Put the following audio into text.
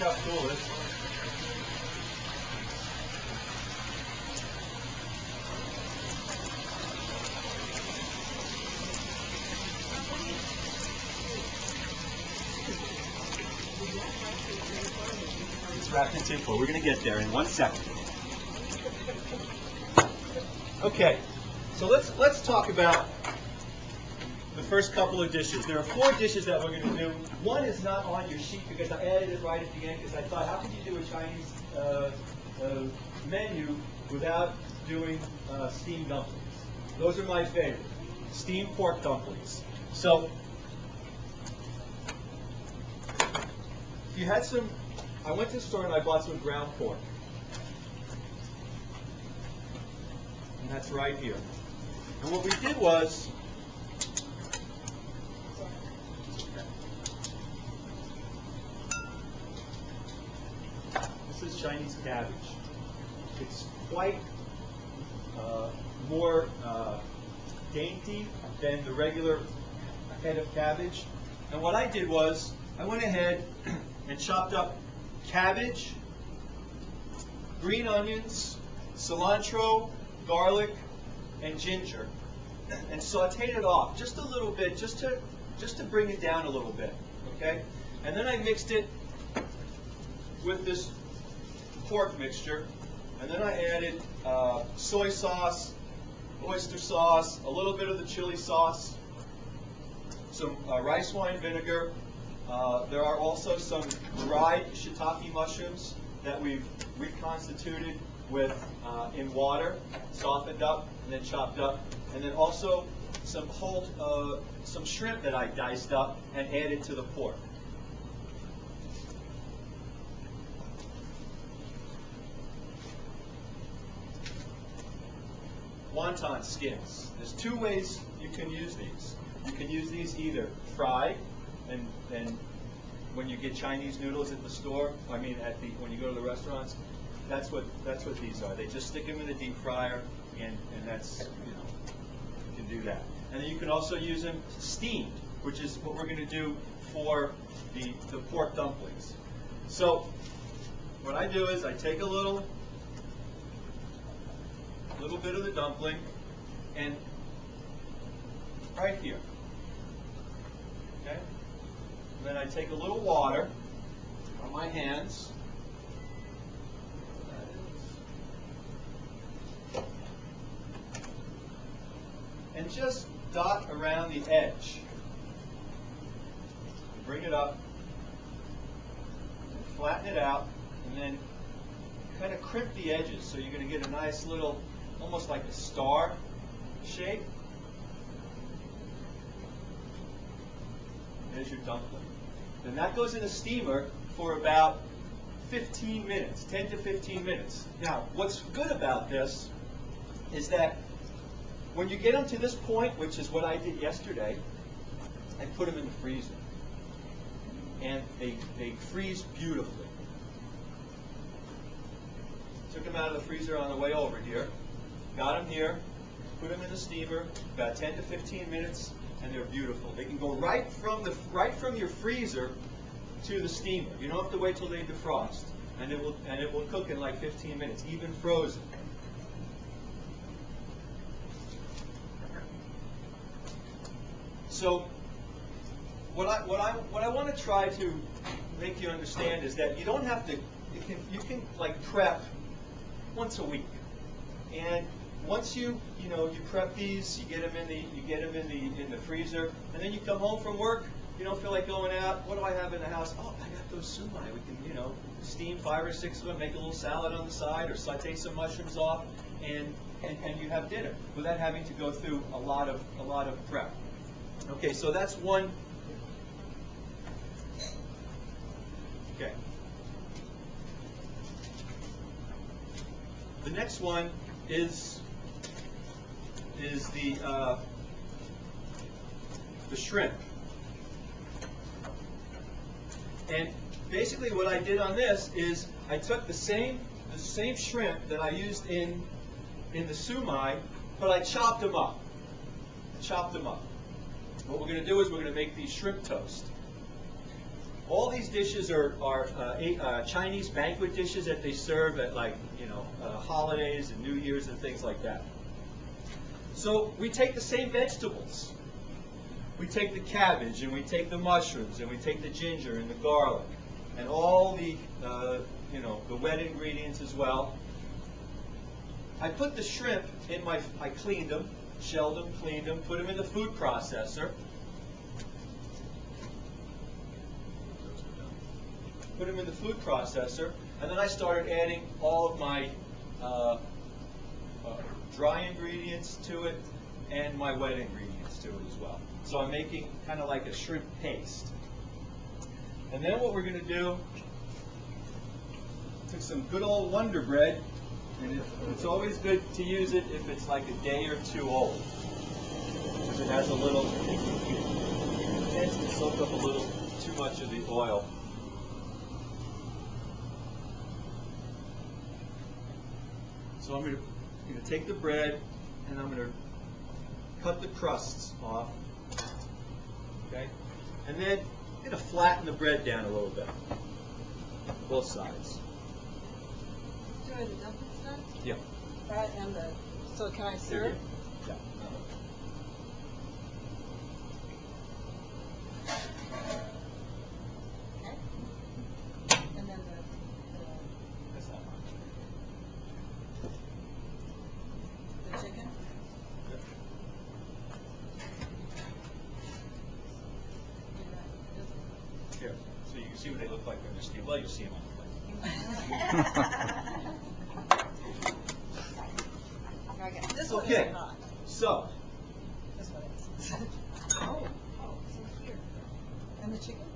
how cool it is. It's wrapped in tinfoil. We're going to get there in 1 second. Okay, so let's talk about the first couple of dishes. There are 4 dishes that we're going to do. One is not on your sheet because I added it right at the end because I thought, how could you do a Chinese menu without doing steamed dumplings? Those are my favorite. Steamed pork dumplings. So, if you had some, I went to the store and I bought some ground pork. And that's right here. And what we did was, this is Chinese cabbage. It's quite more dainty than the regular head of cabbage. And what I did was, I went ahead and chopped up cabbage, green onions, cilantro, garlic, and ginger, and sauteed it off just a little bit, just to bring it down a little bit, okay? And then I mixed it with this pork mixture, and then I added soy sauce, oyster sauce, a little bit of the chili sauce, some rice wine vinegar. There are also some dried shiitake mushrooms that we've reconstituted with in water, softened up, and then chopped up, and then also some some shrimp that I diced up and added to the pork. Wonton skins. There's 2 ways you can use these. You can use these either fried, and when you get Chinese noodles at the store, when you go to the restaurants, that's what these are. They just stick them in the deep fryer, and that's, you can do that. And then you can also use them steamed, which is what we're going to do for the pork dumplings. So what I do is I take a little bit of the dumpling, and right here, okay? And then I take a little water on my hands, and just dot around the edge. Bring it up, and flatten it out, and then kind of crimp the edges so you're going to get a nice little, almost like a star shape. There's your dumpling. Then that goes in a steamer for about 15 minutes, 10 to 15 minutes. Now, what's good about this is that when you get them to this point, which is what I did yesterday, I put them in the freezer. And they freeze beautifully. Took them out of the freezer on the way over here. Got them here, put them in the steamer, about 10 to 15 minutes, and they're beautiful. They can go right from your freezer to the steamer. You don't have to wait till they defrost, and it will cook in like 15 minutes, even frozen. So what I want to try to make you understand is that you don't have to. You can like prep once a week, and once you prep these, you get them in the freezer, and then you come home from work. You don't feel like going out. What do I have in the house? Oh, I got those sumai. We can steam 5 or 6 of them, make a little salad on the side, or saute some mushrooms off, and you have dinner without having to go through a lot of prep. Okay, so that's one. Okay. The next one is the shrimp. And basically what I did on this is I took the same shrimp that I used in the sumai, but I chopped them up. What we're going to do is we're going to make these shrimp toast. All these dishes are Chinese banquet dishes that they serve at, like, holidays and New Year's and things like that. So we take the same vegetables. We take the cabbage, and we take the mushrooms, and we take the ginger and the garlic, and all the the wet ingredients as well. I put the shrimp in I cleaned them, shelled them, cleaned them, put them in the food processor. Put them in the food processor, and then I started adding all of my dry ingredients to it and my wet ingredients to it as well. So I'm making kind of like a shrimp paste. And then what we're going to do, took some good old Wonder Bread, and it's always good to use it if it's like a day or two old, because it has a little, it tends to soak up a little too much of the oil. So I'm going to take the bread, and I'm going to cut the crusts off, okay? And then I'm going to flatten the bread down a little bit, both sides. Doing the dumplings done? Yeah. Right, and so can I serve? Yeah. Okay. And then That's not much. the chicken? Here, so you can see what they look like when they're steamed. Well, you'll see them on the plate. Okay. This one Okay, is not. so This one is. Oh, so here. And the chicken?